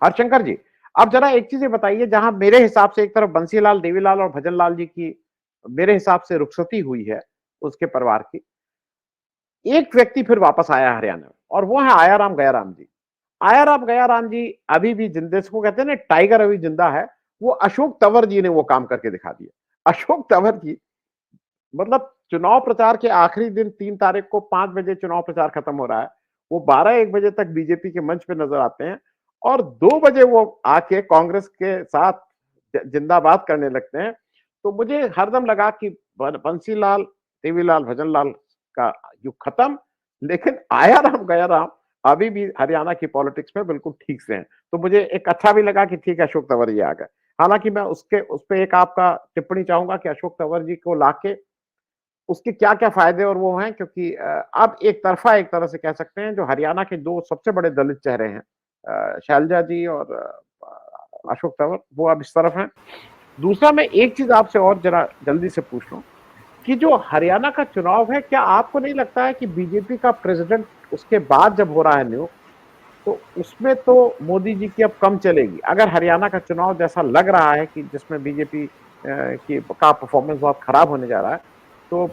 हरशंकर जी, आप जरा एक चीज ये बताइए, जहां मेरे हिसाब से एक तरफ बंसीलाल, देवीलाल और भजनलाल जी की मेरे हिसाब से रुखसती हुई है उसके परिवार की, एक व्यक्ति फिर वापस आया हरियाणा में, और वो है आयाराम गयाराम जी। आयाराम गयाराम जी अभी भी जिंदे, को कहते हैं ना टाइगर अभी जिंदा है। वो अशोक तंवर जी ने वो काम करके दिखा दिया। अशोक तंवर जी, मतलब चुनाव प्रचार के आखिरी दिन 3 तारीख को 5 बजे चुनाव प्रचार खत्म हो रहा है, वो 12-1 बजे तक बीजेपी के मंच पे नजर आते हैं, और 2 बजे वो आके कांग्रेस के साथ जिंदाबाद करने लगते हैं। तो मुझे हरदम लगा कि बंसीलाल, देवीलाल, भजनलाल का युग खत्म, लेकिन आया राम गया राम अभी भी हरियाणा की पॉलिटिक्स में बिल्कुल ठीक से हैं। तो मुझे एक अच्छा भी लगा कि ठीक है, अशोक तंवर जी आ गए। हालांकि मैं उस पर एक आपका टिप्पणी चाहूंगा कि अशोक तंवर जी को लाके उसके क्या क्या फायदे और वो हैं, क्योंकि अब एक तरफा, एक तरह से कह सकते हैं, जो हरियाणा के दो सबसे बड़े दलित चेहरे हैं, शैलजा जी और अशोक तंवर, वो अब इस तरफ हैं। दूसरा, मैं एक चीज आपसे और जरा जल्दी से पूछ लूं कि जो हरियाणा का चुनाव है, क्या आपको नहीं लगता है कि बीजेपी का प्रेसिडेंट उसके बाद जब हो रहा है नियुक्त, तो उसमें तो मोदी जी की अब कम चलेगी? अगर हरियाणा का चुनाव जैसा लग रहा है कि जिसमें बीजेपी की का परफॉर्मेंस बहुत खराब होने जा रहा है, तो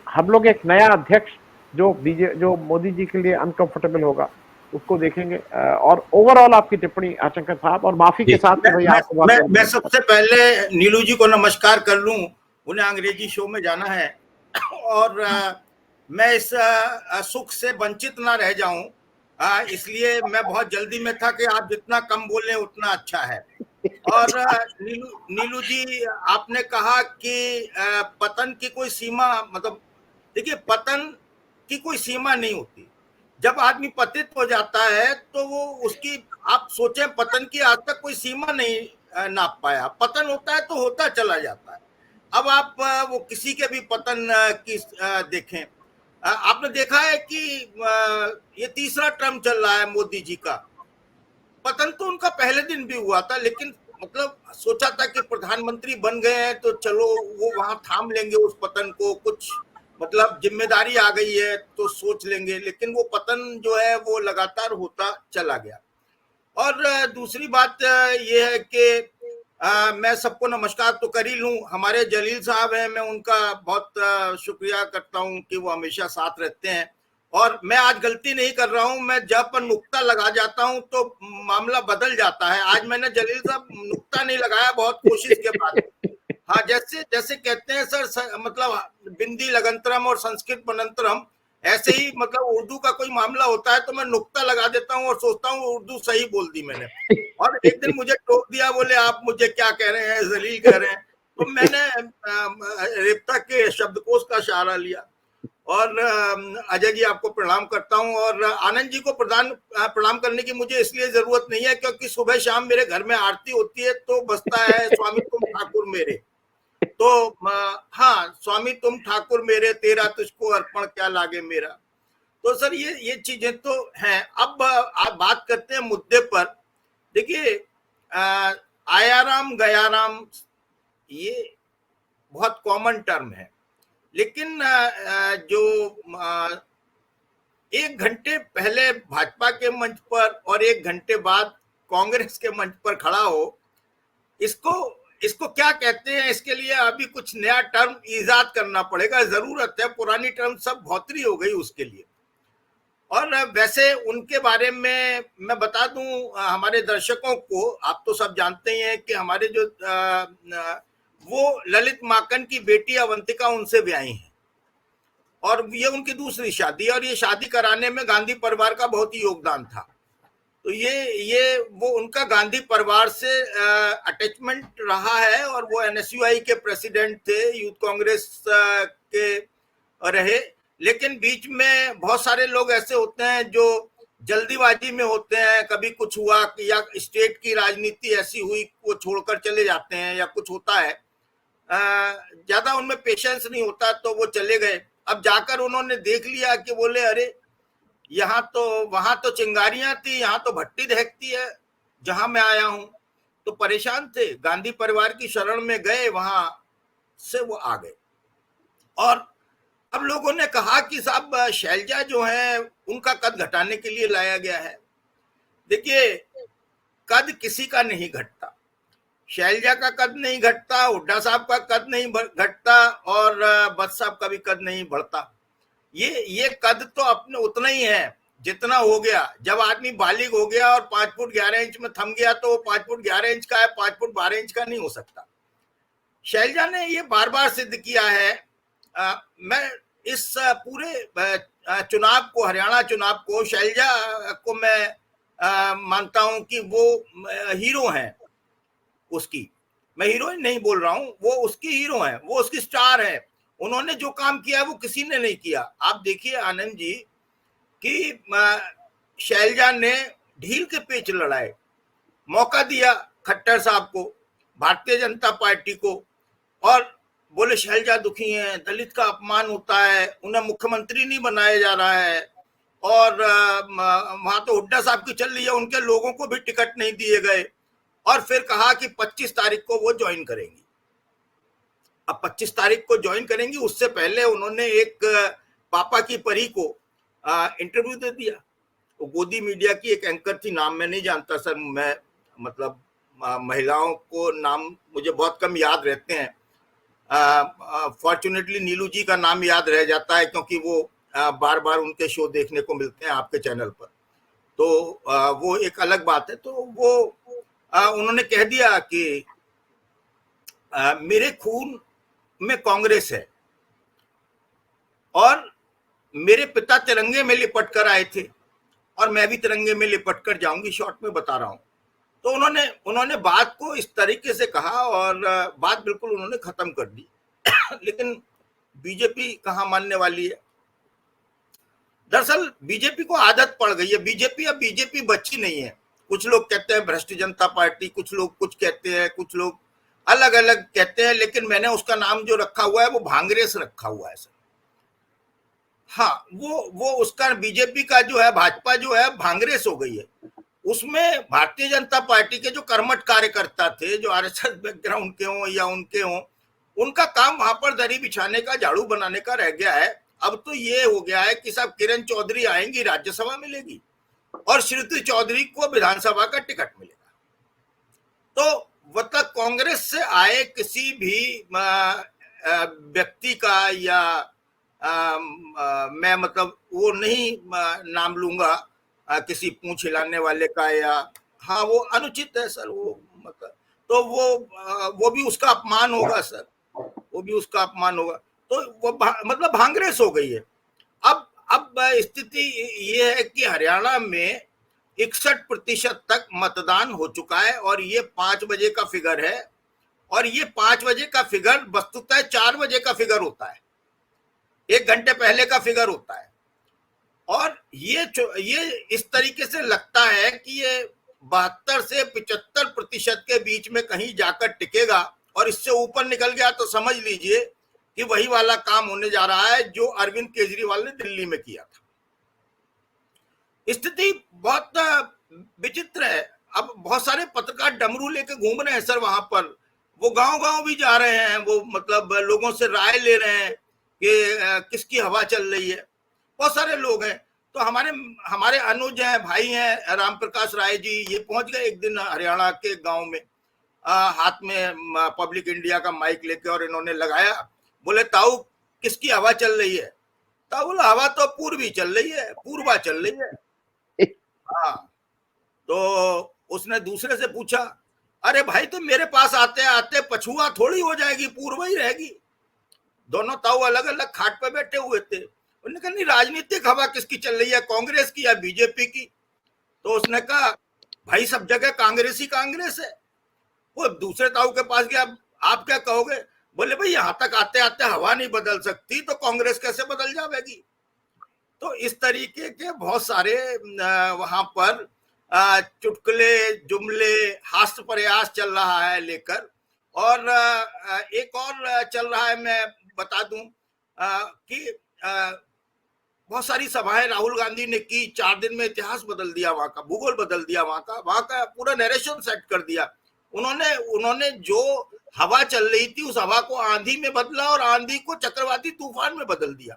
हम लोग एक नया अध्यक्ष जो मोदी जी के लिए अनकंफर्टेबल होगा, उसको देखेंगे। और ओवरऑल आपकी टिप्पणी आशंकर साहब, और माफी जी, के साथ कि भाई आपको बहुत मैं सबसे पहले नीलू जी को नमस्कार कर लूं। उन्हें अंग्रेजी शो में जाना है और मैं इस सुख से वंचित ना रह जाऊं, इसलिए मैं बहुत जल्दी में था कि आप जितना कम बोलें उतना अच्छा है। और नीलू नीलू जी, आपने कहा कि पतन की कोई सीमा, मतलब देखिए, पतन की कोई सीमा नहीं होती। जब आदमी पतित हो जाता है तो वो उसकी, आप सोचें, पतन की आज तक कोई सीमा नहीं नाप पाया। पतन होता है तो होता चला जाता है। अब आप वो किसी के भी पतन की देखें। आपने देखा है कि ये तीसरा टर्म चल रहा है मोदी जी का। पतन तो उनका पहले दिन भी हुआ था, लेकिन मतलब सोचा था कि प्रधानमंत्री बन गए हैं तो चलो वो वहां थाम लेंगे उस पतन को, कुछ मतलब जिम्मेदारी आ गई है तो सोच लेंगे। लेकिन वो पतन जो है वो लगातार होता चला गया। और दूसरी बात ये है कि मैं सबको नमस्कार तो कर ही लूं। हमारे जलील साहब हैं, मैं उनका बहुत शुक्रिया करता हूं कि वो हमेशा साथ रहते हैं। और मैं आज गलती नहीं कर रहा हूं, मैं जब पर नुक्ता लगा जाता हूं तो मामला बदल जाता है। आज मैंने जलील साहब नुक्ता नहीं लगाया, बहुत कोशिश के बाद। हाँ, जैसे जैसे कहते हैं सर, मतलब बिंदी लगंतरम और संस्कृत बनंतरम, ऐसे ही मतलब उर्दू का कोई मामला होता है तो मैं नुक्ता लगा देता हूँ और सोचता हूँ उर्दू सही बोल दी मैंने। और एक दिन मुझे टोक दिया, बोले आप मुझे क्या कह रहे हैं, जलील कह रहे हैं। तो मैंने रेपता के शब्दकोश का सहारा लिया। और अजय जी, आपको प्रणाम करता हूं। और आनंद जी को प्रणाम करने की मुझे इसलिए जरूरत नहीं है क्योंकि सुबह शाम मेरे घर में आरती होती है तो बजता है स्वामी तुम ठाकुर मेरे। तो हाँ, स्वामी तुम ठाकुर मेरे, तेरा तुझको अर्पण क्या लागे मेरा। तो सर ये चीजें तो हैं। अब आप बात करते हैं मुद्दे पर। देखिए, आयाराम गयाराम ये बहुत कॉमन टर्म है, लेकिन जो 1 घंटे पहले भाजपा के मंच पर और 1 घंटे बाद कांग्रेस के मंच पर खड़ा हो, इसको इसको क्या कहते हैं, इसके लिए अभी कुछ नया टर्म इजाद करना पड़ेगा, जरूरत है। पुरानी टर्म सब भौतरी हो गई उसके लिए। और वैसे उनके बारे में मैं बता दूं हमारे दर्शकों को, आप तो सब जानते ही हैं कि हमारे जो वो ललित माकन की बेटी अवंतिका उनसे ब्याही हैं, और ये उनकी दूसरी शादी, और ये शादी कराने में गांधी परिवार का बहुत ही योगदान था। तो ये वो उनका गांधी परिवार से अटैचमेंट रहा है, और वो एनएसयूआई के प्रेसिडेंट थे, यूथ कांग्रेस के रहे। लेकिन बीच में बहुत सारे लोग ऐसे होते हैं जो जल्दीबाजी में होते हैं, कभी कुछ हुआ या स्टेट की राजनीति ऐसी हुई, वो छोड़कर चले जाते हैं या कुछ होता है, ज्यादा उनमें पेशेंस नहीं होता तो वो चले गए। अब जाकर उन्होंने देख लिया कि बोले अरे, यहाँ तो, वहां तो चिंगारियां थी, यहाँ तो भट्टी दहकती है जहां मैं आया हूं। तो परेशान थे, गांधी परिवार की शरण में गए, वहां से वो आ गए। और अब लोगों ने कहा कि साहब शैलजा जो है उनका कद घटाने के लिए लाया गया है। देखिए, कद किसी का नहीं घटता, शैलजा का कद नहीं घटता, हुड्डा साहब का कद नहीं घटता और बत्स साहब का भी कद नहीं बढ़ता। ये कद तो अपने उतना ही है जितना हो गया। जब आदमी बालिग हो गया और 5 फुट 11 इंच में थम गया तो 5 फुट 11 इंच का है, 5 फुट 12 इंच का नहीं हो सकता। शैलजा ने ये बार बार सिद्ध किया है। मैं इस पूरे चुनाव को, हरियाणा चुनाव को, शैलजा को मैं मानता हूं कि वो हीरो हैं उसकी। मैं हीरोइन नहीं बोल रहा हूं, वो उसकी हीरो है, वो उसकी स्टार है। उन्होंने जो काम किया है वो किसी ने नहीं किया। आप देखिए आनंद जी कि शैलजा ने ढील के पेच लड़ाए, मौका दिया खट्टर साहब को, भारतीय जनता पार्टी को, और बोले शैलजा दुखी हैं, दलित का अपमान होता है, उन्हें मुख्यमंत्री नहीं बनाया जा रहा है, और वहां तो हुड्डा साहब की चल रही है, उनके लोगों को भी टिकट नहीं दिए गए। और फिर कहा कि 25 तारीख को वो ज्वाइन करेंगी। अब 25 तारीख को ज्वाइन करेंगी, उससे पहले उन्होंने एक पापा की परी को इंटरव्यू दे दिया। वो गोदी मीडिया की एक एंकर थी, नाम मैं नहीं जानता सर, मैं मतलब महिलाओं को नाम मुझे बहुत कम याद रहते हैं। फॉर्चुनेटली नीलू जी का नाम याद रह जाता है क्योंकि वो बार बार उनके शो देखने को मिलते हैं आपके चैनल पर, तो वो एक अलग बात है। तो वो उन्होंने कह दिया कि मेरे खून में कांग्रेस है और मेरे पिता तिरंगे में लिपट कर आए थे और मैं भी तिरंगे में लिपट कर जाऊंगी, शॉर्ट में बता रहा हूं। तो उन्होंने बात को इस तरीके से कहा और बात बिल्कुल उन्होंने खत्म कर दी। लेकिन बीजेपी कहां मानने वाली है। दरअसल बीजेपी को आदत पड़ गई है। बीजेपी अब बीजेपी बच्ची नहीं है। कुछ लोग कहते हैं भ्रष्ट जनता पार्टी, कुछ लोग कुछ कहते हैं, कुछ लोग अलग अलग कहते हैं, लेकिन मैंने उसका नाम जो रखा हुआ है वो भांगरेस रखा हुआ है सर। हाँ, वो उसका बीजेपी का जो है, भाजपा जो है भांगरेस हो गई है। उसमें भारतीय जनता पार्टी के जो कर्मठ कार्यकर्ता थे, जो आरएसएस बैकग्राउंड के हों या उनके हों, उनका काम वहां पर दरी बिछाने का, झाड़ू बनाने का रह गया है। अब तो ये हो गया है कि सब किरण चौधरी आएंगी, राज्यसभा मिलेगी और श्रीमती चौधरी को विधानसभा का टिकट मिलेगा। तो मतलब कांग्रेस से आए किसी भी व्यक्ति का या मैं मतलब वो नहीं नाम लूंगा किसी पूंछ हिलाने वाले का, या हाँ वो अनुचित है सर, वो मतलब तो वो भी उसका अपमान होगा सर, वो भी उसका अपमान होगा। तो वो मतलब भांगरेस हो गई है। अब स्थिति ये है कि हरियाणा में 61% तक मतदान हो चुका है और ये 5 बजे का फिगर है। और ये 5 बजे का फिगर वस्तुतः 4 बजे का फिगर होता है, 1 घंटे पहले का फिगर होता है। और ये इस तरीके से लगता है कि ये 72 से 75% के बीच में कहीं जाकर टिकेगा और इससे ऊपर निकल गया तो समझ लीजिए कि वही वाला काम होने जा रहा है जो अरविंद केजरीवाल ने दिल्ली में किया था। स्थिति बहुत विचित्र है। अब बहुत सारे पत्रकार डमरू लेके घूम रहे हैं सर वहां पर, वो गांव-गांव भी जा रहे हैं, वो मतलब लोगों से राय ले रहे हैं कि किसकी हवा चल रही है। बहुत सारे लोग हैं। तो हमारे अनुज हैं, भाई हैं, राम प्रकाश राय जी, ये पहुंच गए एक दिन हरियाणा के गांव में, हाथ में पब्लिक इंडिया का माइक लेके, और इन्होंने लगाया, बोले ताऊ किसकी हवा चल रही है? ताऊ बोला हवा तो पूर्वी चल रही है, पूर्वा चल रही है। हाँ, तो उसने दूसरे से पूछा, अरे भाई तो मेरे पास आते आते पछुआ थोड़ी हो जाएगी, पूर्व ही रहेगी। दोनों ताऊ अलग अलग खाट पे बैठे हुए थे। उन्होंने कहा नहीं, राजनीतिक हवा किसकी चल रही है, कांग्रेस की या बीजेपी की? तो उसने कहा भाई सब जगह कांग्रेस ही कांग्रेस है। वो दूसरे ताऊ के पास गया, आप क्या कहोगे? बोले भाई यहां तक आते आते हवा नहीं बदल सकती तो कांग्रेस कैसे बदल जाएगी? तो इस तरीके के बहुत सारे वहां पर चुटकुले, जुमले, हास्य प्रयास चल रहा है लेकर। और एक और चल रहा है, मैं बता दूं कि बहुत सारी सभाएं राहुल गांधी ने की, 4 दिन में इतिहास बदल दिया वहां का, भूगोल बदल दिया वहां का पूरा नरेशन सेट कर दिया। उन्होंने जो हवा चल रही थी उस हवा को आंधी में बदला और आंधी को चक्रवाती तूफान में बदल दिया।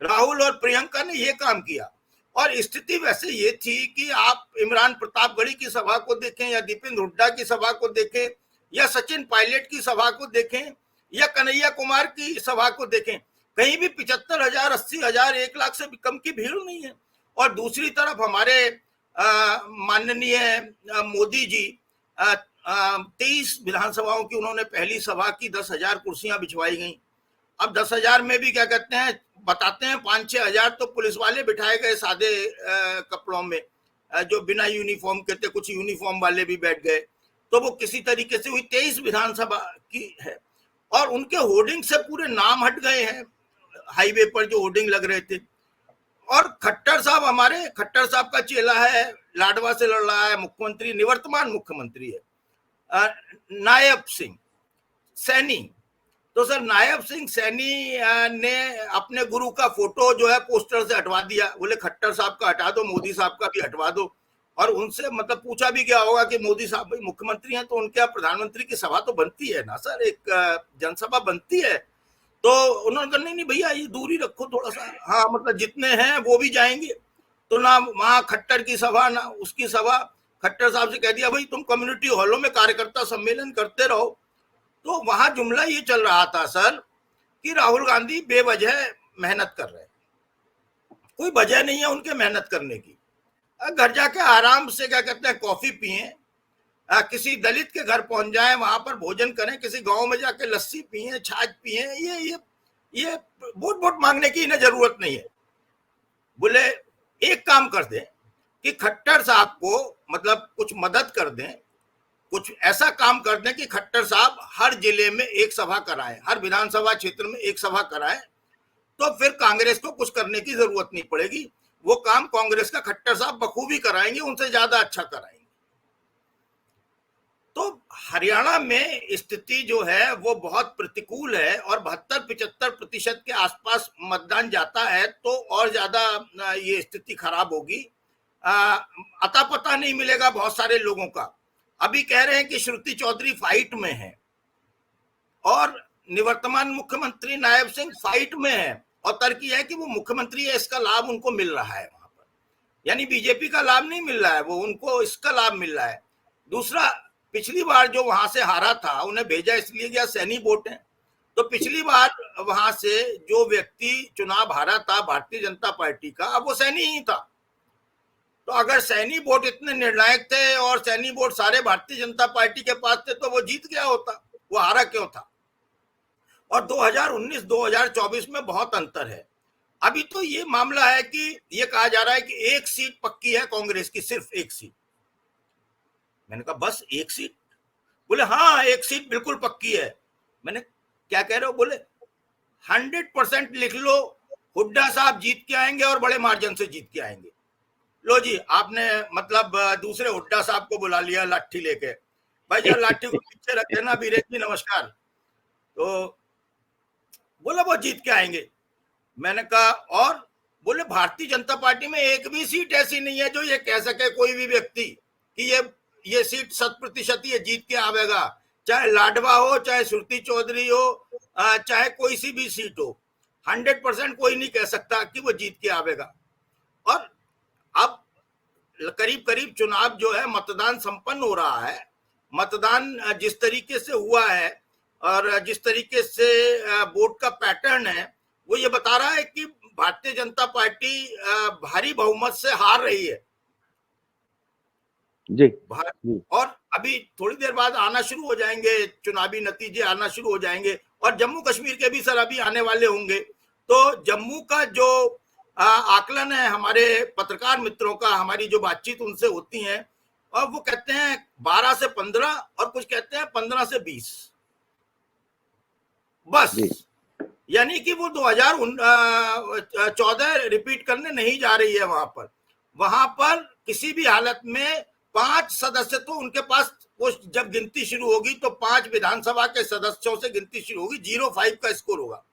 राहुल और प्रियंका ने यह काम किया। और स्थिति वैसे ये थी कि आप इमरान प्रतापगढ़ी की सभा को देखें या दीपेंद्र हुड्डा की सभा को देखें या सचिन पायलट की सभा को देखें या कन्हैया कुमार की सभा को देखें, कहीं भी 75,000, 80,000, 1 लाख से कम की भीड़ नहीं है। और दूसरी तरफ हमारे माननीय मोदी जी 23 विधानसभाओं की उन्होंने पहली सभा की, 10,000 कुर्सियां बिछवाई गई। अब 10,000 में भी क्या कहते हैं, बताते हैं 5-6 हजार तो पुलिस वाले बिठाए गए सादे कपड़ों में, जो बिना यूनिफॉर्म के थे, कुछ यूनिफॉर्म वाले भी बैठ गए। तो वो किसी तरीके से हुई 23 विधानसभा की है। और उनके होर्डिंग से पूरे नाम हट गए हैं, हाईवे पर जो होर्डिंग लग रहे थे। और खट्टर साहब, हमारे खट्टर साहब का चेला है, लाडवा से लड़ रहा है, मुख्यमंत्री, निवर्तमान मुख्यमंत्री है, नायब सिंह सैनी। तो सर नायब सिंह सैनी ने अपने गुरु का फोटो जो है पोस्टर से हटवा दिया, बोले खट्टर साहब का हटा दो, मोदी साहब का भी हटवा दो। और उनसे मतलब पूछा भी क्या होगा कि मोदी साहब भाई मुख्यमंत्री हैं तो उनके प्रधानमंत्री की सभा तो बनती है ना सर, एक जनसभा बनती है। तो उन्होंने कहा नहीं भैया ये दूरी रखो थोड़ा सा, हाँ मतलब जितने हैं वो भी जाएंगे। तो ना वहां खट्टर की सभा ना उसकी सभा, खट्टर साहब से कह दिया भाई तुम कम्युनिटी हॉलों में कार्यकर्ता सम्मेलन करते रहो। तो वहां जुमला ये चल रहा था सर कि राहुल गांधी बेवजह मेहनत कर रहे हैं, कोई वजह नहीं है उनके मेहनत करने की। घर जाके आराम से क्या कहते हैं कॉफी पिए, किसी दलित के घर पहुंच जाए, वहां पर भोजन करें, किसी गांव में जाके लस्सी पिए, छाछ पिए। ये वोट मांगने की इन्हें जरूरत नहीं है। बोले एक काम कर दें कि खट्टर साहब को मतलब कुछ मदद कर दें, कुछ ऐसा काम कर दें कि खट्टर साहब हर जिले में एक सभा कराएं, हर विधानसभा क्षेत्र में एक सभा कराएं, तो फिर कांग्रेस को कुछ करने की जरूरत नहीं पड़ेगी। वो काम कांग्रेस का खट्टर साहब बखूबी कराएंगे, उनसे ज्यादा अच्छा कराएंगे। तो हरियाणा में स्थिति जो है वो बहुत प्रतिकूल है और 72-75% के आसपास मतदान जाता है तो और ज्यादा ये स्थिति खराब होगी। अता पता नहीं मिलेगा बहुत सारे लोगों का। अभी कह रहे हैं कि श्रुति चौधरी फाइट में है और निवर्तमान मुख्यमंत्री नायब सिंह फाइट में है, और तर्क है कि वो मुख्यमंत्री है, इसका लाभ उनको मिल रहा है वहां पर, यानी बीजेपी का लाभ नहीं मिल रहा है, वो उनको इसका लाभ मिल रहा है। दूसरा, पिछली बार जो वहां से हारा था उन्हें भेजा इसलिए गया, सैनी वोट है। तो पिछली बार वहां से जो व्यक्ति चुनाव हारा था भारतीय जनता पार्टी का, अब वो सैनी ही था। तो अगर सैनी वोट इतने निर्णायक थे और सैनी वोट सारे भारतीय जनता पार्टी के पास थे तो वो जीत गया होता, वो हारा क्यों था? और 2019-2024 में बहुत अंतर है। अभी तो ये मामला है कि ये कहा जा रहा है कि एक सीट पक्की है कांग्रेस की, सिर्फ एक सीट। मैंने कहा बस एक सीट? बोले हाँ एक सीट बिल्कुल पक्की है। मैंने क्या कह रहे हो? बोले 100% लिख लो, हुड्डा साहब जीत के आएंगे और बड़े मार्जिन से जीत के आएंगे। लो जी, आपने मतलब दूसरे हुड्डा साहब को बुला लिया लाठी लेके, भाई जरा लाठी को पीछे रख देना, वीरेश जी नमस्कार। तो बोला वो जीत के आएंगे। मैंने कहा और? बोले भारतीय जनता पार्टी में एक भी सीट ऐसी नहीं है जो ये कह सके कोई भी व्यक्ति कि ये सीट 100% ये जीत के आवेगा, चाहे लाडवा हो, चाहे श्रुति चौधरी हो, चाहे कोई सी भी सीट हो, 100% कोई नहीं कह सकता कि वो जीत के आवेगा। और अब करीब करीब चुनाव जो है, मतदान संपन्न हो रहा है। मतदान जिस तरीके से हुआ है और जिस तरीके से वोट का पैटर्न है, वो ये बता रहा है कि भारतीय जनता पार्टी भारी बहुमत से हार रही है जी। और अभी थोड़ी देर बाद आना शुरू हो जाएंगे, चुनावी नतीजे आना शुरू हो जाएंगे और जम्मू कश्मीर के भी सर अभी आने वाले होंगे। तो जम्मू का जो आकलन है हमारे पत्रकार मित्रों का, हमारी जो बातचीत उनसे होती है, और वो कहते हैं 12 से 15 और कुछ कहते हैं 15 से 20 बस, यानी कि वो 2014 रिपीट करने नहीं जा रही है। वहां पर किसी भी हालत में 5 सदस्य तो उनके पास, वो जब गिनती शुरू होगी तो 5 विधानसभा के सदस्यों से गिनती शुरू होगी, 0-5 का स्कोर होगा,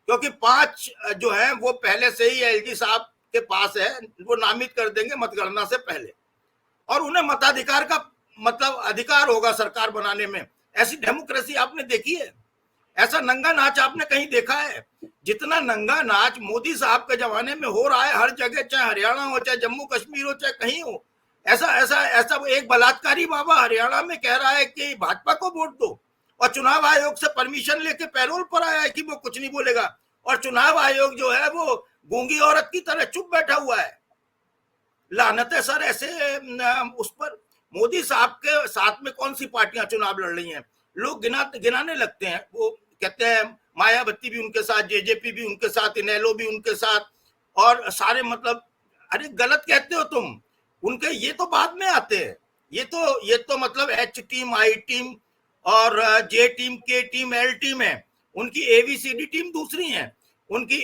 क्योंकि 5 जो है वो पहले से ही एलजी साहब के पास है, वो नामित कर देंगे मतगणना से पहले, और उन्हें मताधिकार का मतलब अधिकार होगा सरकार बनाने में। ऐसी डेमोक्रेसी आपने देखी है? ऐसा नंगा नाच आपने कहीं देखा है जितना नंगा नाच मोदी साहब के जमाने में हो रहा है हर जगह, चाहे हरियाणा हो, चाहे जम्मू कश्मीर हो, चाहे कहीं हो, ऐसा ऐसा ऐसा एक बलात्कारी बाबा हरियाणा में कह रहा है कि भाजपा को वोट दो, और चुनाव आयोग से परमिशन लेके पैरोल पर आया है कि वो कुछ नहीं बोलेगा, और चुनाव आयोग जो है वो गूंगी औरत की तरह चुप बैठा हुआ है। लानत है सर ऐसे उस पर। मोदी साहब के साथ में कौन सी पार्टियां चुनाव लड़ रही हैं, लोग गिनाने लगते हैं। वो कहते हैं मायावती भी उनके साथ, जेजेपी भी उनके साथ, इनेलो भी उनके साथ, और सारे मतलब, अरे गलत कहते हो तुम। उनके ये तो बाद में आते हैं, ये तो मतलब एच टीम, आई टीम और जे टीम, के टीम, एल टीम है, उनकी एबीसीडी टीम दूसरी है। उनकी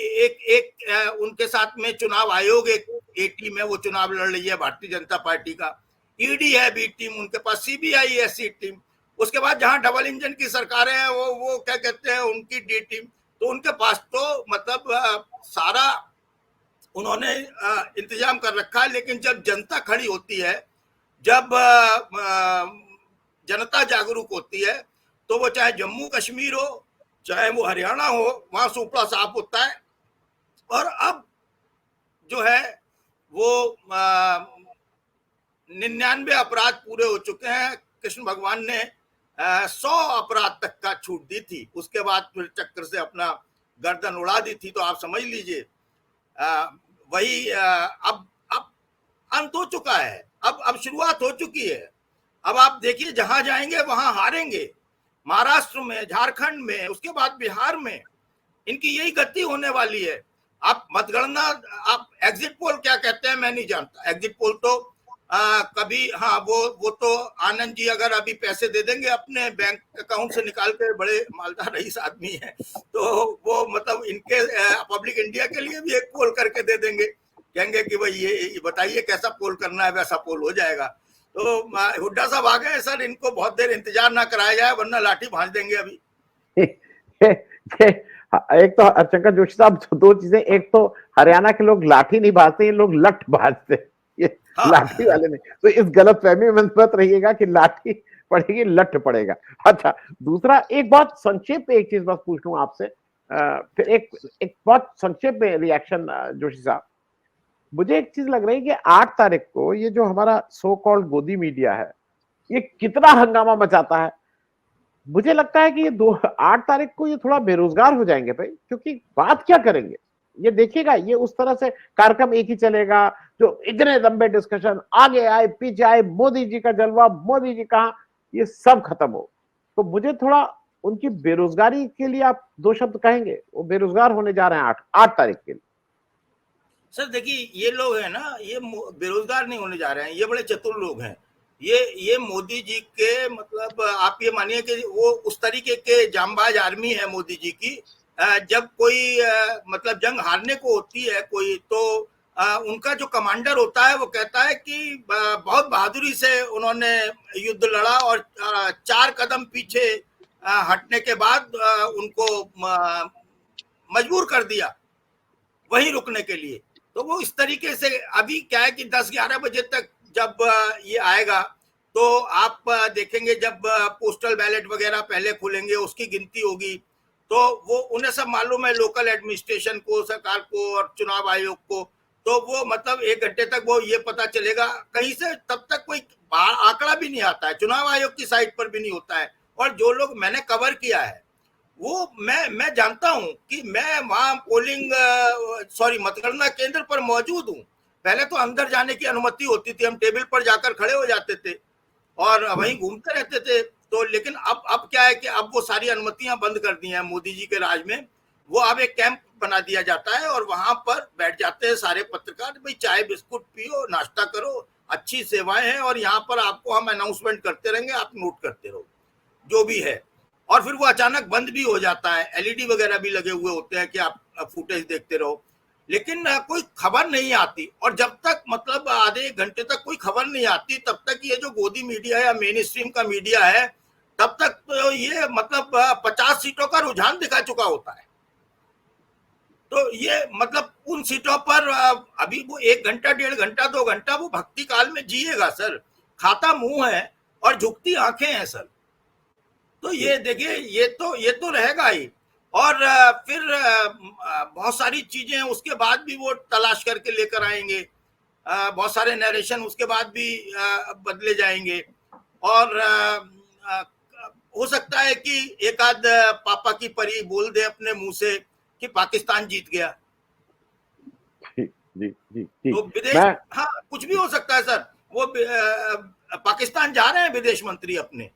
उनके साथ में चुनाव आयोग एक ए टीम है, वो चुनाव लड़ रही है भारतीय जनता पार्टी का। ईडी है बी टीम, उनके पास सीबीआई है सी टीम। उसके बाद जहां डबल इंजन की सरकारें हैं वो क्या कहते हैं, उनकी डी टीम। तो उनके पास तो मतलब सारा उन्होंने इंतजाम कर रखा है। लेकिन जब जनता खड़ी होती है, जब जनता जागरूक होती है, तो वो चाहे जम्मू कश्मीर हो, चाहे वो हरियाणा हो, वहां सुपड़ा साफ होता है। और अब जो है वो 99 अपराध पूरे हो चुके हैं। कृष्ण भगवान ने 100 अपराध तक का छूट दी थी, उसके बाद फिर चक्कर से अपना गर्दन उड़ा दी थी। तो आप समझ लीजिए वही अब अंत हो चुका है, अब शुरुआत हो चुकी है। अब आप देखिए जहां जाएंगे वहां हारेंगे, महाराष्ट्र में, झारखंड में, उसके बाद बिहार में, इनकी यही गति होने वाली है। आप मतगणना, आप एग्जिट पोल क्या कहते हैं मैं नहीं जानता। एग्जिट पोल तो कभी, हाँ वो तो आनंद जी अगर अभी पैसे दे देंगे अपने बैंक अकाउंट से निकाल के, बड़े मालदार रईस आदमी है, तो वो मतलब इनके पब्लिक इंडिया के लिए भी एक पोल करके दे देंगे, कहेंगे कि भाई ये बताइए कैसा पोल करना है, वैसा पोल हो जाएगा। तो हुड्डा साहब आ गए सर, इनको बहुत देर इंतजार ना कराया जाए वरना लाठी भांज देंगे अभी। एक तो शंकर जोशी साहब, दो चीजें, एक तो हरियाणा के लोग लाठी नहीं भाजते, ये लोग लठ भाजते, ये हाँ। लाठी वाले नहीं। तो इस गलत फहमी में मत रहिएगा कि लाठी पड़ेगी, लठ पड़ेगा। अच्छा, दूसरा एक बहुत संक्षेप में एक चीज बस पूछ लूं आपसे, फिर एक बहुत संक्षेप में रिएक्शन जोशी साहब। मुझे एक चीज लग रही है कि 8 तारीख को ये जो हमारा सो कॉल्ड गोदी मीडिया है, ये कितना हंगामा मचाता है। मुझे लगता है कि ये 8 तारीख को ये थोड़ा बेरोजगार हो जाएंगे भाई, क्योंकि बात क्या करेंगे ये देखिएगा। ये उस तरह से कार्यक्रम एक ही चलेगा, जो इतने लंबे डिस्कशन, आगे आए पीछे आए, मोदी जी का जलवा, मोदी जी कहा, ये सब खत्म हो। तो मुझे थोड़ा उनकी बेरोजगारी के लिए आप 2 शब्द कहेंगे, वो बेरोजगार होने जा रहे हैं 8 तारीख के लिए। सर देखिए, ये लोग है ना, ये बेरोजगार नहीं होने जा रहे हैं, ये बड़े चतुर लोग हैं। ये मोदी जी के मतलब आप ये मानिए कि वो उस तरीके के जांबाज आर्मी है मोदी जी की। जब कोई मतलब जंग हारने को होती है कोई, तो उनका जो कमांडर होता है वो कहता है कि बहुत बहादुरी से उन्होंने युद्ध लड़ा, और 4 कदम पीछे हटने के बाद उनको मजबूर कर दिया वहीं रुकने के लिए। तो वो इस तरीके से, अभी क्या है कि 10-11 बजे तक जब ये आएगा तो आप देखेंगे, जब पोस्टल बैलेट वगैरह पहले खुलेंगे, उसकी गिनती होगी, तो वो उन्हें सब मालूम है, लोकल एडमिनिस्ट्रेशन को, सरकार को और चुनाव आयोग को। तो वो मतलब 1 घंटे तक वो ये पता चलेगा कहीं से, तब तक कोई आंकड़ा भी नहीं आता है, चुनाव आयोग की साइट पर भी नहीं होता है। और जो लोग मैंने कवर किया है वो मैं जानता हूं कि मैं वहां मतगणना केंद्र पर मौजूद हूं। पहले तो अंदर जाने की अनुमति होती थी, हम टेबल पर जाकर खड़े हो जाते थे और वहीं घूमते रहते थे। तो लेकिन अब क्या है कि अब वो सारी अनुमतियां बंद कर दी हैं मोदी जी के राज में। वो अब एक कैंप बना दिया जाता है और वहां पर बैठ जाते हैं सारे पत्रकार, भाई चाय बिस्कुट पियो, नाश्ता करो, अच्छी सेवाएं हैं, और यहाँ पर आपको हम अनाउंसमेंट करते रहेंगे, आप नोट करते रहो जो भी है। और फिर वो अचानक बंद भी हो जाता है, एलईडी वगैरह भी लगे हुए होते हैं कि आप फुटेज देखते रहो, लेकिन कोई खबर नहीं आती। और जब तक मतलब आधे 1 घंटे तक कोई खबर नहीं आती, तब तक ये जो गोदी मीडिया है या मेन स्ट्रीम का मीडिया है, तब तक तो ये मतलब 50 सीटों का रुझान दिखा चुका होता है। तो ये मतलब उन सीटों पर अभी वो 1 घंटा, 1.5 घंटा, 2 घंटा वो भक्ति काल में जिएगा सर। खाता मुंह है और झुकती आंखें हैं सर। तो ये देखिए, ये तो रहेगा ही। और फिर बहुत सारी चीजें उसके बाद भी वो तलाश करके लेकर आएंगे, बहुत सारे नरेशन उसके बाद भी बदले जाएंगे। और हो सकता है कि एक आध पापा की परी बोल दे अपने मुंह से कि पाकिस्तान जीत गया। जी जी जी जी। तो विदेश, मैं हाँ कुछ भी हो सकता है सर। वो पाकिस्तान जा रहे हैं विदेश मंत्री अपने,